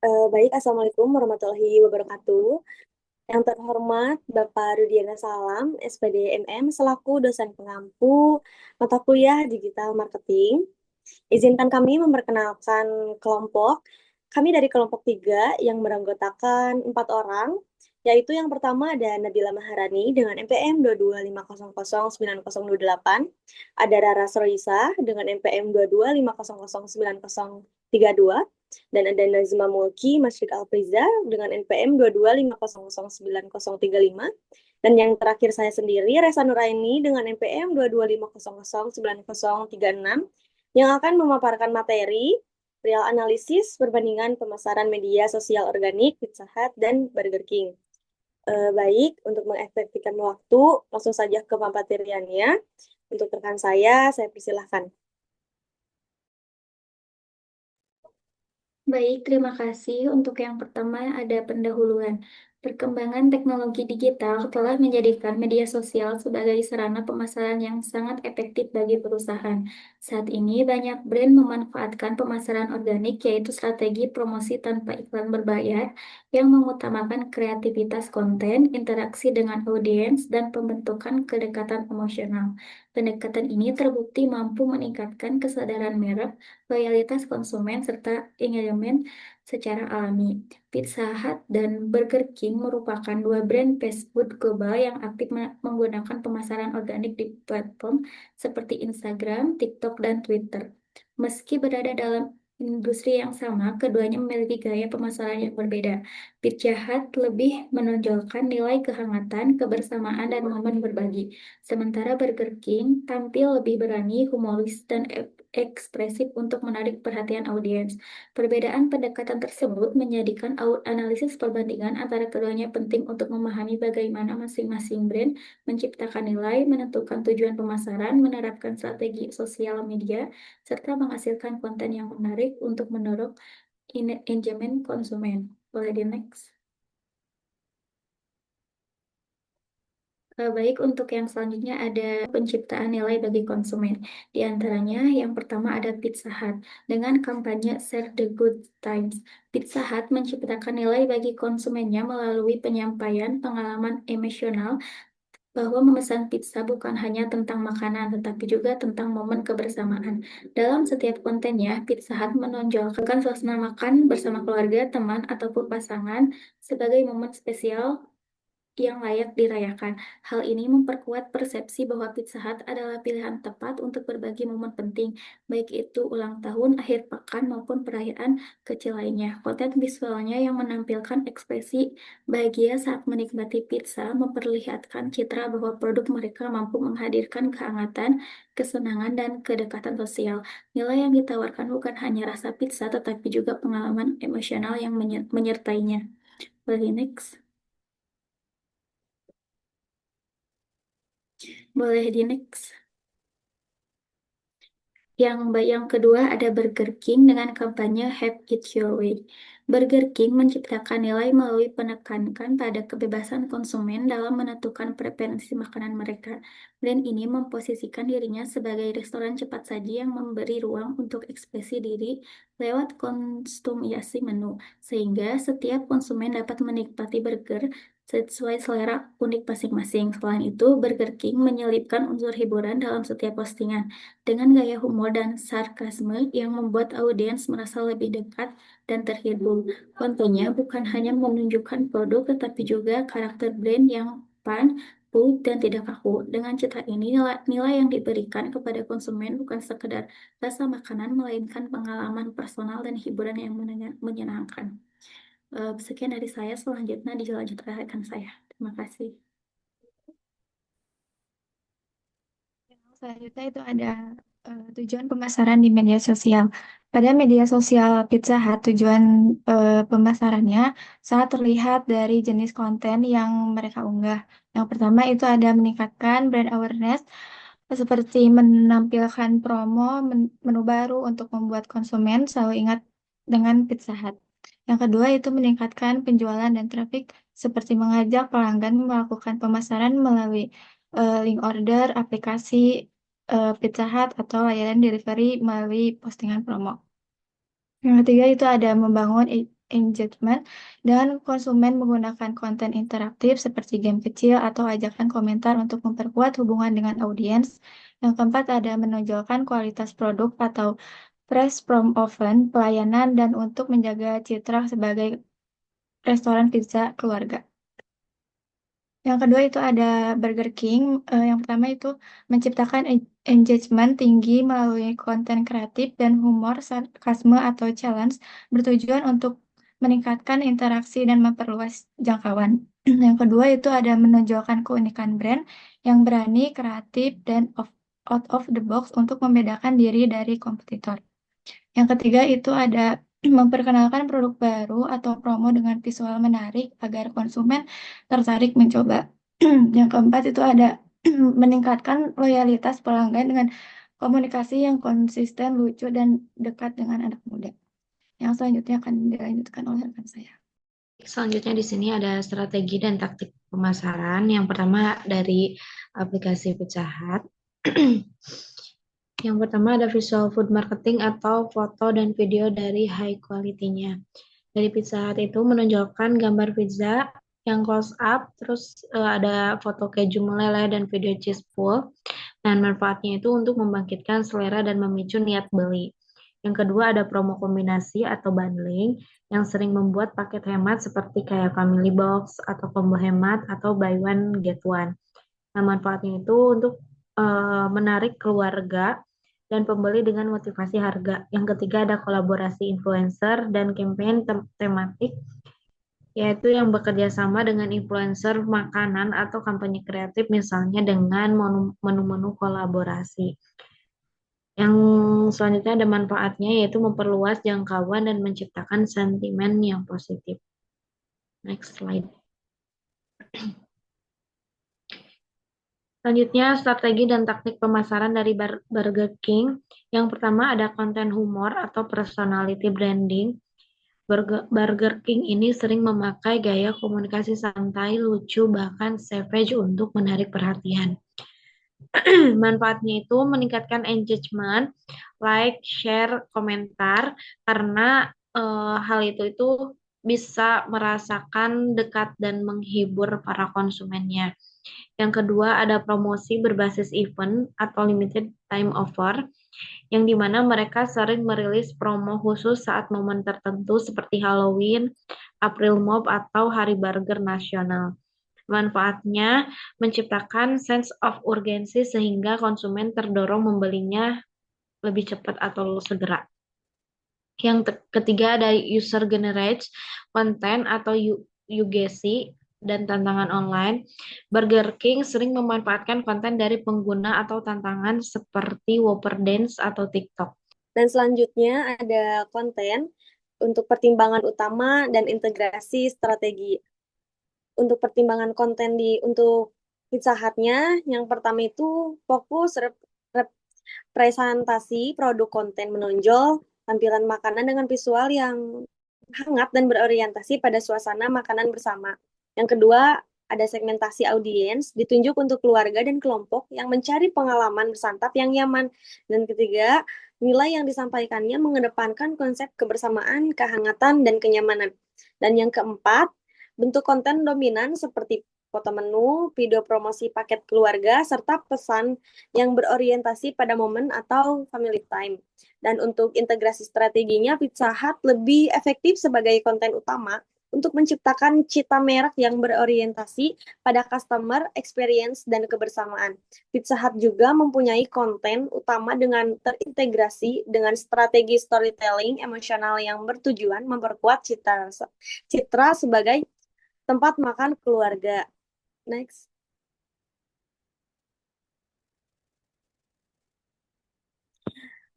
Baik, Assalamualaikum warahmatullahi wabarakatuh. Yang terhormat Bapak Rudiana Salam, SPD MM, selaku dosen pengampu mata kuliah Digital Marketing. Izinkan kami memperkenalkan kelompok. Kami dari kelompok 3 yang beranggotakan 4 orang, yaitu yang pertama ada Nabila Maharani dengan NPM 225009028, ada Rara Sroisa dengan NPM 225009032, dan ada Nazma Mulki Masyrik Alpriza dengan NPM 225009035, dan yang terakhir saya sendiri, Resa Nuraini dengan NPM 225009036, yang akan memaparkan materi real analisis perbandingan pemasaran media sosial organik, Pizza Hut, dan Burger King. Baik, untuk mengefektifkan waktu, langsung saja ke pemateriannya. Untuk rekan saya persilahkan. Baik, terima kasih. Untuk yang pertama ada pendahuluan. Perkembangan teknologi digital telah menjadikan media sosial sebagai sarana pemasaran yang sangat efektif bagi perusahaan. Saat ini banyak brand memanfaatkan pemasaran organik yaitu strategi promosi tanpa iklan berbayar yang mengutamakan kreativitas konten, interaksi dengan audiens, dan pembentukan kedekatan emosional. Pendekatan ini terbukti mampu meningkatkan kesadaran merek, loyalitas konsumen, serta engagement secara alami. Pizza Hut dan Burger King merupakan dua brand fast food global yang aktif menggunakan pemasaran organik di platform seperti Instagram, TikTok, dan Twitter. Meski berada dalam industri yang sama, keduanya memiliki gaya pemasaran yang berbeda. Pizza Hut lebih menonjolkan nilai kehangatan, kebersamaan, dan momen berbagi. Sementara Burger King tampil lebih berani, humoris, dan ekspresif untuk menarik perhatian audiens. Perbedaan pendekatan tersebut menjadikan analisis perbandingan antara keduanya penting untuk memahami bagaimana masing-masing brand menciptakan nilai, menentukan tujuan pemasaran, menerapkan strategi sosial media, serta menghasilkan konten yang menarik untuk mendorong engagement konsumen. Boleh di next. Baik, untuk yang selanjutnya ada penciptaan nilai bagi konsumen. Di antaranya, yang pertama ada Pizza Hut. Dengan kampanye Share the Good Times, Pizza Hut menciptakan nilai bagi konsumennya melalui penyampaian pengalaman emosional bahwa memesan pizza bukan hanya tentang makanan, tetapi juga tentang momen kebersamaan. Dalam setiap kontennya, Pizza Hut menonjolkan suasana makan bersama keluarga, teman, ataupun pasangan sebagai momen spesial yang layak dirayakan. Hal ini memperkuat persepsi bahwa Pizza Hut adalah pilihan tepat untuk berbagi momen penting, baik itu ulang tahun, akhir pekan, maupun perayaan kecil lainnya. Konten visualnya yang menampilkan ekspresi bahagia saat menikmati pizza memperlihatkan citra bahwa produk mereka mampu menghadirkan kehangatan, kesenangan, dan kedekatan sosial. Nilai yang ditawarkan bukan hanya rasa pizza, tetapi juga pengalaman emosional yang menyertainya. Boleh next. Boleh di next. Yang kedua ada Burger King dengan kampanye Have It Your Way. Burger King menciptakan nilai melalui penekankan pada kebebasan konsumen dalam menentukan preferensi makanan mereka. Brand ini memposisikan dirinya sebagai restoran cepat saji yang memberi ruang untuk ekspresi diri lewat konsumasi menu, sehingga setiap konsumen dapat menikmati burger sesuai selera unik masing-masing. Selain itu, Burger King menyelipkan unsur hiburan dalam setiap postingan dengan gaya humor dan sarkasme yang membuat audiens merasa lebih dekat dan terhibur. Contohnya bukan hanya menunjukkan produk, tetapi juga karakter brand yang fun, bold, dan tidak kaku. Dengan citra ini, nilai yang diberikan kepada konsumen bukan sekedar rasa makanan, melainkan pengalaman personal dan hiburan yang menyenangkan. Sekian dari saya, selanjutnya dilanjutkan rekan saya. Terima kasih. Selanjutnya itu ada tujuan pemasaran di media sosial. Pada media sosial Pizza Hut, tujuan pemasarannya sangat terlihat dari jenis konten yang mereka unggah. Yang pertama itu ada meningkatkan brand awareness, seperti menampilkan promo, menu baru untuk membuat konsumen selalu ingat dengan Pizza Hut. Yang kedua itu meningkatkan penjualan dan traffic, seperti mengajak pelanggan melakukan pemasaran melalui link order, aplikasi Pizza Hut, atau layanan delivery melalui postingan promo. Yang ketiga itu ada membangun engagement, dan konsumen menggunakan konten interaktif seperti game kecil atau ajakan komentar untuk memperkuat hubungan dengan audiens. Yang keempat ada menonjolkan kualitas produk atau price promotion, pelayanan, dan untuk menjaga citra sebagai restoran pizza keluarga. Yang kedua itu ada Burger King. Yang pertama itu menciptakan engagement tinggi melalui konten kreatif dan humor, sarkasme atau challenge bertujuan untuk meningkatkan interaksi dan memperluas jangkauan. Yang kedua itu ada menonjolkan keunikan brand yang berani, kreatif, dan out of the box untuk membedakan diri dari kompetitor. Yang ketiga itu ada memperkenalkan produk baru atau promo dengan visual menarik agar konsumen tertarik mencoba. Yang keempat itu ada meningkatkan loyalitas pelanggan dengan komunikasi yang konsisten, lucu, dan dekat dengan anak muda. Yang selanjutnya akan dilanjutkan oleh rekan saya. Selanjutnya di sini ada strategi dan taktik pemasaran. Yang pertama dari aplikasi Pizza Hut. Yang pertama ada visual food marketing atau foto dan video dari high quality-nya. Dari Pizza Hut itu menonjolkan gambar pizza yang close up, terus ada foto keju meleleh dan video cheese pull. Dan manfaatnya itu untuk membangkitkan selera dan memicu niat beli. Yang kedua ada promo kombinasi atau bundling yang sering membuat paket hemat seperti kayak family box atau combo hemat atau buy one get one. Nah, manfaatnya itu untuk menarik keluarga dan pembeli dengan motivasi harga. Yang ketiga ada kolaborasi influencer dan campaign tematik, yaitu yang bekerja sama dengan influencer makanan atau kampanye kreatif misalnya dengan menu-menu kolaborasi. Yang selanjutnya ada manfaatnya yaitu memperluas jangkauan dan menciptakan sentimen yang positif. Next slide. Selanjutnya, strategi dan taktik pemasaran dari Burger King. Yang pertama ada konten humor atau personality branding. Burger King ini sering memakai gaya komunikasi santai, lucu, bahkan savage untuk menarik perhatian. Manfaatnya itu meningkatkan engagement, like, share, komentar, karena hal itu bisa merasakan dekat dan menghibur para konsumennya. Yang kedua ada promosi berbasis event atau limited time offer, yang dimana mereka sering merilis promo khusus saat momen tertentu seperti Halloween, April Mop, atau Hari Burger Nasional. Manfaatnya menciptakan sense of urgency sehingga konsumen terdorong membelinya lebih cepat atau segera. Yang ketiga ada user generated content atau UGC dan tantangan online. Burger King sering memanfaatkan konten dari pengguna atau tantangan seperti Whopper Dance atau TikTok. Dan selanjutnya ada konten untuk pertimbangan utama dan integrasi strategi. Untuk pertimbangan konten untuk Pizza Hut-nya, yang pertama itu fokus representasi produk konten menonjol, tampilan makanan dengan visual yang hangat dan berorientasi pada suasana makanan bersama. Yang kedua, ada segmentasi audiens, ditunjuk untuk keluarga dan kelompok yang mencari pengalaman bersantap yang nyaman. Dan ketiga, nilai yang disampaikannya mengedepankan konsep kebersamaan, kehangatan, dan kenyamanan. Dan yang keempat, bentuk konten dominan seperti foto menu, video promosi paket keluarga, serta pesan yang berorientasi pada momen atau family time. Dan untuk integrasi strateginya, Pizza Hut lebih efektif sebagai konten utama untuk menciptakan cita merek yang berorientasi pada customer experience dan kebersamaan. Pizza Hut juga mempunyai konten utama dengan terintegrasi dengan strategi storytelling emosional yang bertujuan memperkuat citra sebagai tempat makan keluarga. Next.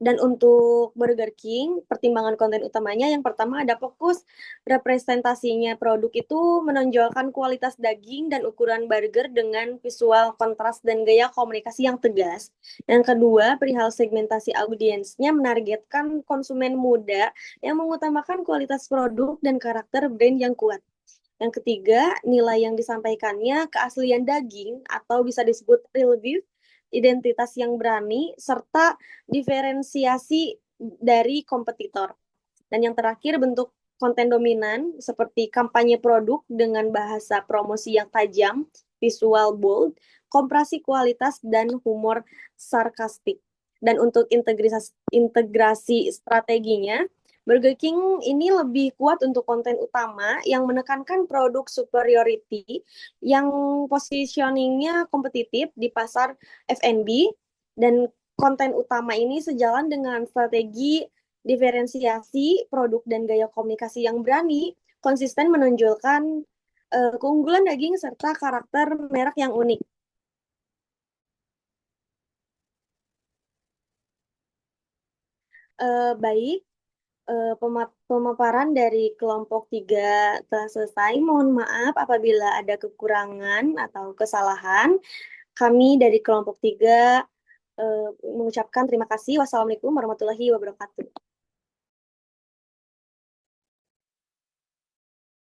Dan untuk Burger King, pertimbangan konten utamanya yang pertama ada fokus representasinya produk itu menonjolkan kualitas daging dan ukuran burger dengan visual kontras dan gaya komunikasi yang tegas. Yang kedua, perihal segmentasi audiensnya menargetkan konsumen muda yang mengutamakan kualitas produk dan karakter brand yang kuat. Yang ketiga, nilai yang disampaikannya keaslian daging atau bisa disebut real beef, identitas yang berani, serta diferensiasi dari kompetitor. Dan yang terakhir, bentuk konten dominan seperti kampanye produk dengan bahasa promosi yang tajam, visual bold, kompresi kualitas, dan humor sarkastik. Dan untuk integrasi strateginya, Burger King ini lebih kuat untuk konten utama yang menekankan produk superiority yang positioningnya kompetitif di pasar F&B, dan konten utama ini sejalan dengan strategi diferensiasi produk dan gaya komunikasi yang berani, konsisten menonjolkan keunggulan daging serta karakter merek yang unik. Baik, pemaparan dari kelompok 3 telah selesai. Mohon maaf apabila ada kekurangan atau kesalahan. Kami dari kelompok 3 mengucapkan terima kasih. Wassalamualaikum warahmatullahi wabarakatuh.